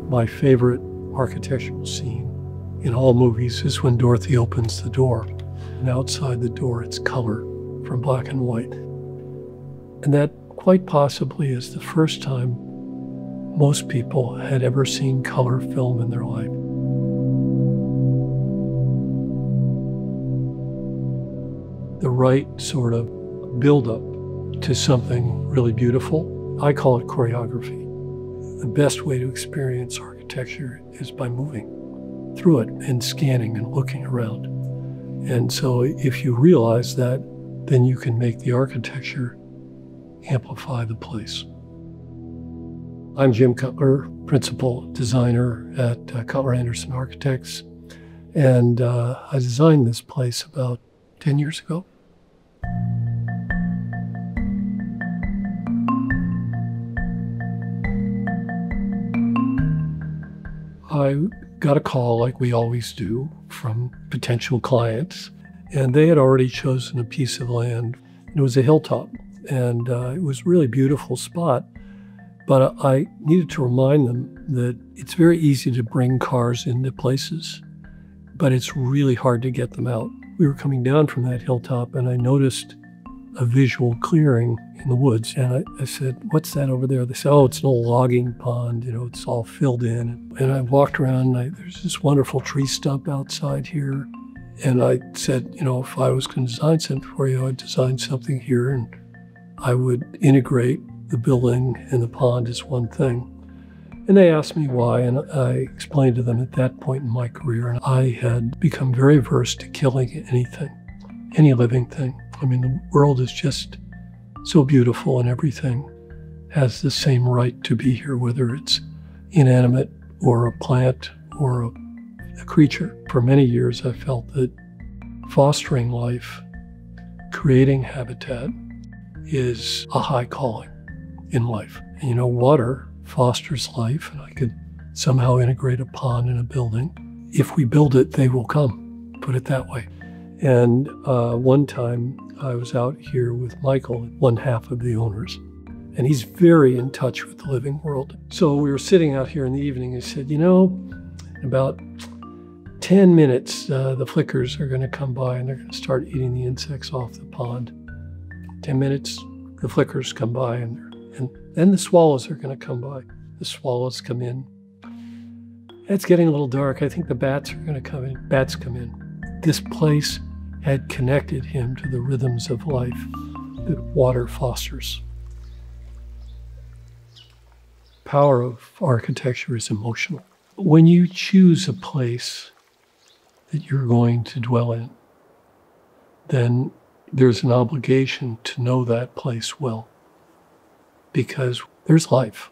My favorite architectural scene in all movies is when Dorothy opens the door, and outside the door it's color from black and white. And that quite possibly is the first time most people had ever seen color film in their life. The right sort of build-up to something really beautiful. I call it choreography. The best way to experience architecture is by moving through it and scanning and looking around. And so if you realize that, then you can make the architecture amplify the place. I'm Jim Cutler, principal designer at Cutler Anderson Architects, and I designed this place about 10 years ago. I got a call, like we always do, from potential clients, and they had already chosen a piece of land. It was a hilltop, and it was a really beautiful spot, but I needed to remind them that it's very easy to bring cars into places, but it's really hard to get them out. We were coming down from that hilltop, and I noticed a visual clearing in the woods. And I said, "What's that over there?" They said, "Oh, it's an old logging pond. You know, it's all filled in." And I walked around, and there's this wonderful tree stump outside here. And I said, you know, if I was going to design something for you, I'd design something here, and I would integrate the building and the pond as one thing. And they asked me why, and I explained to them at that point in my career, and I had become very averse to killing anything, any living thing. I mean, the world is just so beautiful, and everything has the same right to be here, whether it's inanimate or a plant or a creature. For many years, I felt that fostering life, creating habitat, is a high calling in life. And, you know, water fosters life, and I could somehow integrate a pond in a building. If we build it, they will come, put it that way. And one time I was out here with Michael, one half of the owners, and he's very in touch with the living world. So we were sitting out here in the evening, and he said, you know, in about 10 minutes, the flickers are going to come by and they're going to start eating the insects off the pond. 10 minutes, the flickers come by, and then the swallows are going to come by. The swallows come in. It's getting a little dark. I think the bats are going to come in. Bats come in. This place had connected him to the rhythms of life that water fosters. Power of architecture is emotional. When you choose a place that you're going to dwell in, then there's an obligation to know that place well, because there's life.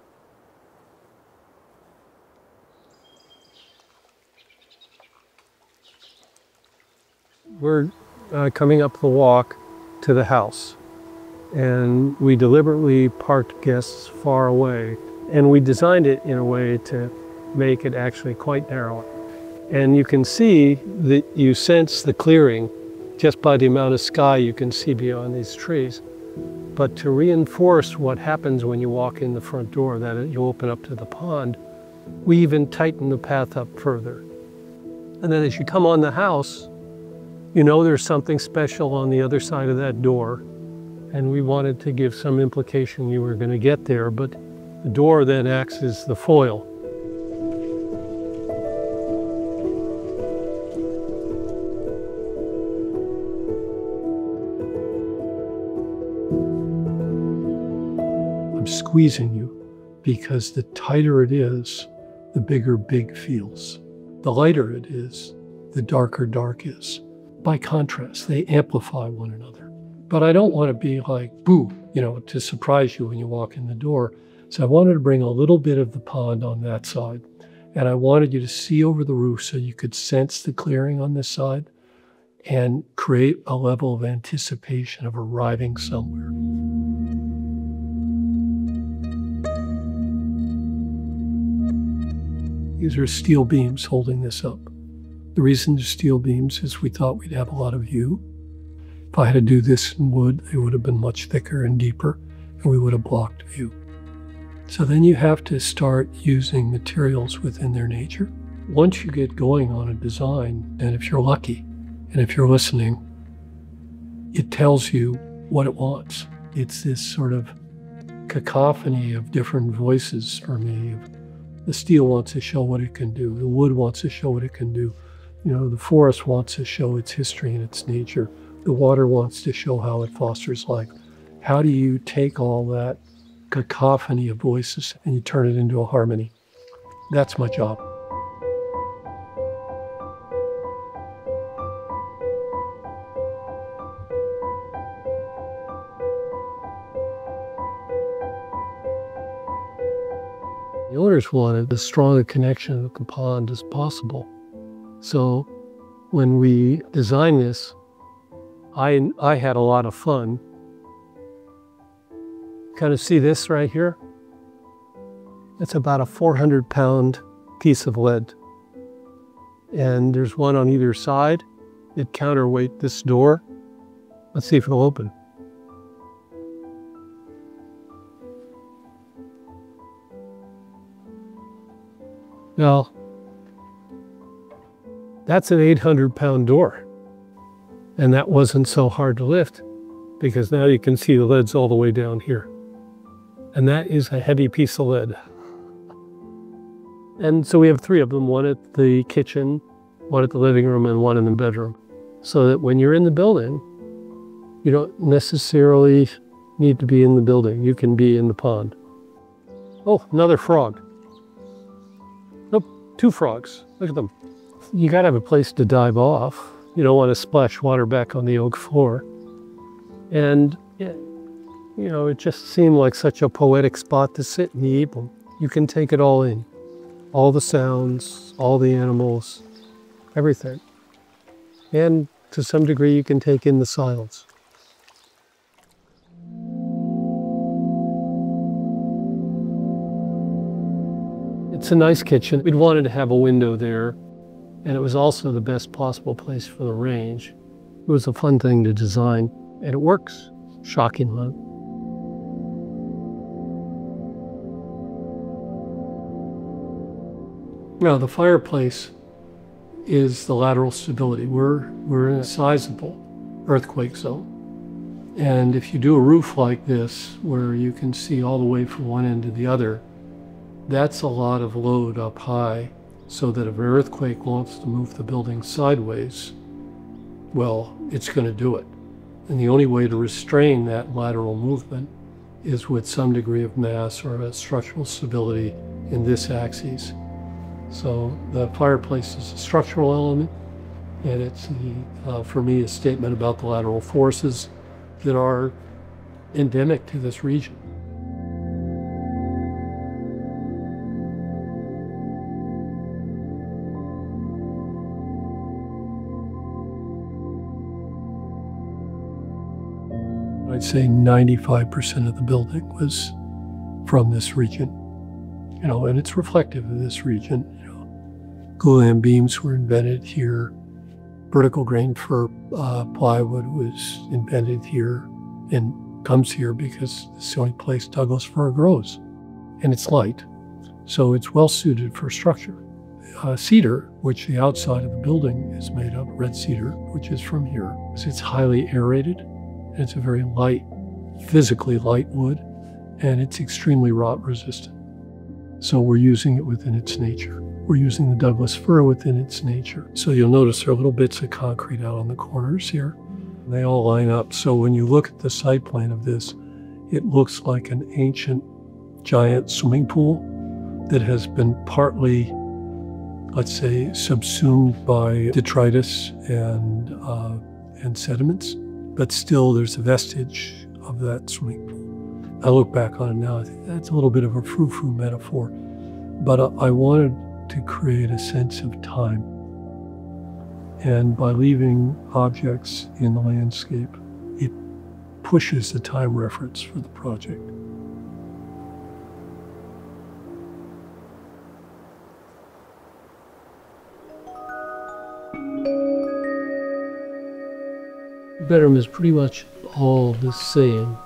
We're coming up the walk to the house, and we deliberately parked guests far away, and we designed it in a way to make it actually quite narrow. And you can see that you sense the clearing just by the amount of sky you can see beyond these trees. But to reinforce what happens when you walk in the front door, that you open up to the pond, we even tighten the path up further. And then as you come on the house, you know there's something special on the other side of that door. And we wanted to give some implication you were going to get there, but the door then acts as the foil. I'm squeezing you because the tighter it is, the bigger big feels. The lighter it is, the darker dark is. By contrast, they amplify one another. But I don't want to be like, boo, you know, to surprise you when you walk in the door. So I wanted to bring a little bit of the pond on that side. And I wanted you to see over the roof so you could sense the clearing on this side and create a level of anticipation of arriving somewhere. These are steel beams holding this up. The reason they're steel beams is we thought we'd have a lot of view. If I had to do this in wood, it would have been much thicker and deeper, and we would have blocked view. So then you have to start using materials within their nature. Once you get going on a design, and if you're lucky, and if you're listening, it tells you what it wants. It's this sort of cacophony of different voices for me. The steel wants to show what it can do. The wood wants to show what it can do. The forest wants to show its history and its nature. The water wants to show how it fosters life. How do you take all that cacophony of voices and you turn it into a harmony? That's my job. The owners wanted as strong a connection with the pond as possible. So when we designed this, I had a lot of fun. Kind of see this right here? It's about a 400-pound piece of lead. And there's one on either side. It counterweight this door. Let's see if it'll open. Well, that's an 800-pound door. And that wasn't so hard to lift because now you can see the lead's all the way down here. And that is a heavy piece of lead. And so we have 3 of them, one at the kitchen, one at the living room, and one in the bedroom. So that when you're in the building, you don't necessarily need to be in the building. You can be in the pond. Oh, another frog. Nope, 2 frogs. Look at them. You gotta have a place to dive off. You don't want to splash water back on the oak floor. And it just seemed like such a poetic spot to sit in the evening. You can take it all in. All the sounds, all the animals, everything. And to some degree, you can take in the silence. It's a nice kitchen. We'd wanted to have a window there, and it was also the best possible place for the range. It was a fun thing to design, and it works, shockingly. Now, the fireplace is the lateral stability. We're in a sizable earthquake zone. And if you do a roof like this, where you can see all the way from one end to the other, that's a lot of load up high, so that if an earthquake wants to move the building sideways, well, it's going to do it. And the only way to restrain that lateral movement is with some degree of mass or a structural stability in this axis. So the fireplace is a structural element, and it's, for me, a statement about the lateral forces that are endemic to this region. I'd say 95% of the building was from this region, and it's reflective of this region. Glulam beams were invented here. Vertical grain fir plywood was invented here and comes here because it's the only place Douglas fir grows, and it's light, so it's well suited for structure. Cedar, which the outside of the building is made of, red cedar, which is from here, it's highly aerated. It's a very light, physically light wood, and it's extremely rot resistant. So we're using it within its nature. We're using the Douglas fir within its nature. So you'll notice there are little bits of concrete out on the corners here. They all line up. So when you look at the site plan of this, it looks like an ancient giant swimming pool that has been partly, let's say, subsumed by detritus and sediments. But still, there's a vestige of that swimming pool. I look back on it now, I think that's a little bit of a frou-frou metaphor. But I wanted to create a sense of time. And by leaving objects in the landscape, it pushes the time reference for the project. The bedroom is pretty much all the same.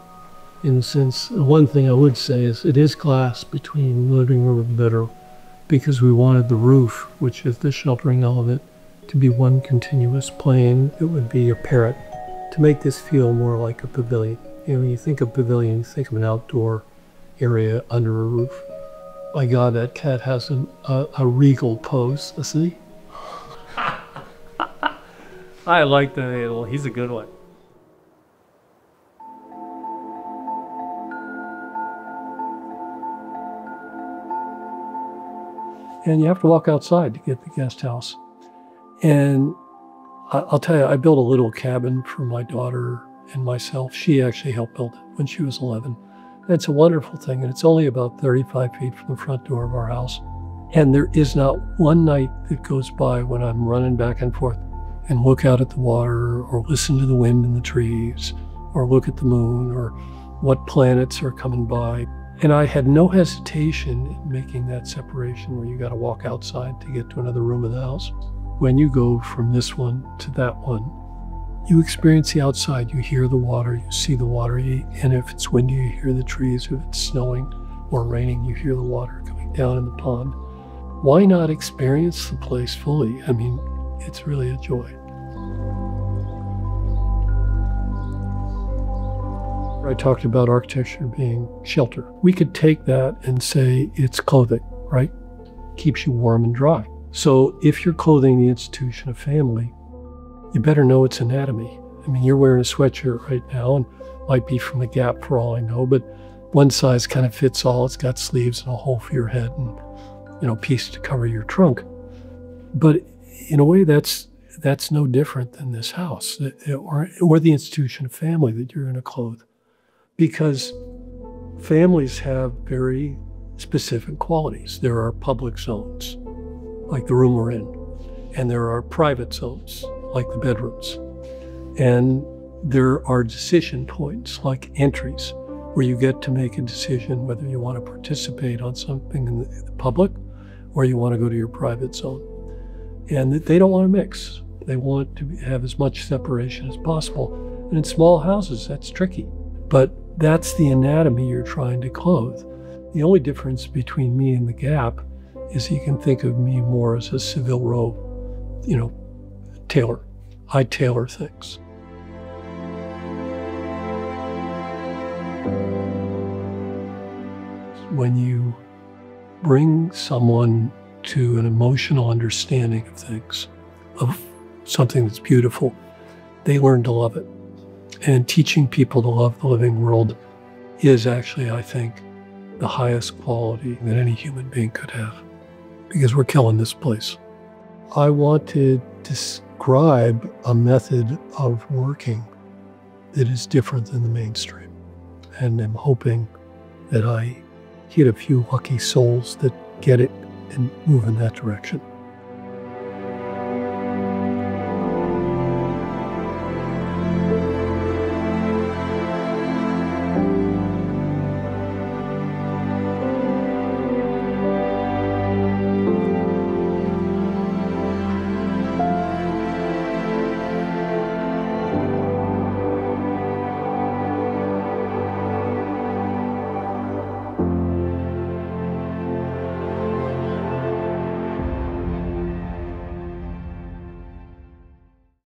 in a sense. One thing I would say is it is glass between the living room and bedroom because we wanted the roof, which is the sheltering element, to be one continuous plane. It would be a parrot to make this feel more like a pavilion. You know, when you think of pavilion, you think of an outdoor area under a roof. My God, that cat has a regal pose. See? I like the animal. He's a good one. And you have to walk outside to get the guest house. And I'll tell you, I built a little cabin for my daughter and myself. She actually helped build it when she was 11. It's a wonderful thing, and it's only about 35 feet from the front door of our house. And there is not one night that goes by when I'm running back and forth and look out at the water or listen to the wind in the trees or look at the moon or what planets are coming by. And I had no hesitation in making that separation where you got to walk outside to get to another room of the house. When you go from this one to that one, you experience the outside. You hear the water, you see the water, and if it's windy, you hear the trees. If it's snowing or raining, you hear the water coming down in the pond. Why not experience the place fully? I mean, it's really a joy. I talked about architecture being shelter. We could take that and say it's clothing, right? Keeps you warm and dry. So if you're clothing the institution of family, you better know its anatomy. I mean, you're wearing a sweatshirt right now and might be from a Gap for all I know, but one size kind of fits all. It's got sleeves and a hole for your head and, you know, a piece to cover your trunk. But in a way, that's no different than this house or the institution of family that you're going to clothe. Because families have very specific qualities. There are public zones, like the room we're in, and there are private zones, like the bedrooms. And there are decision points, like entries, where you get to make a decision whether you want to participate on something in the public or you want to go to your private zone. And they don't want to mix. They want to have as much separation as possible. And in small houses, that's tricky. But that's the anatomy you're trying to clothe. The only difference between me and the Gap is you can think of me more as a Savile Row, you know, tailor. I tailor things. When you bring someone to an emotional understanding of things, of something that's beautiful, they learn to love it. And teaching people to love the living world is actually, I think, the highest quality that any human being could have, because we're killing this place. I want to describe a method of working that is different than the mainstream. And I'm hoping that I hit a few lucky souls that get it and move in that direction.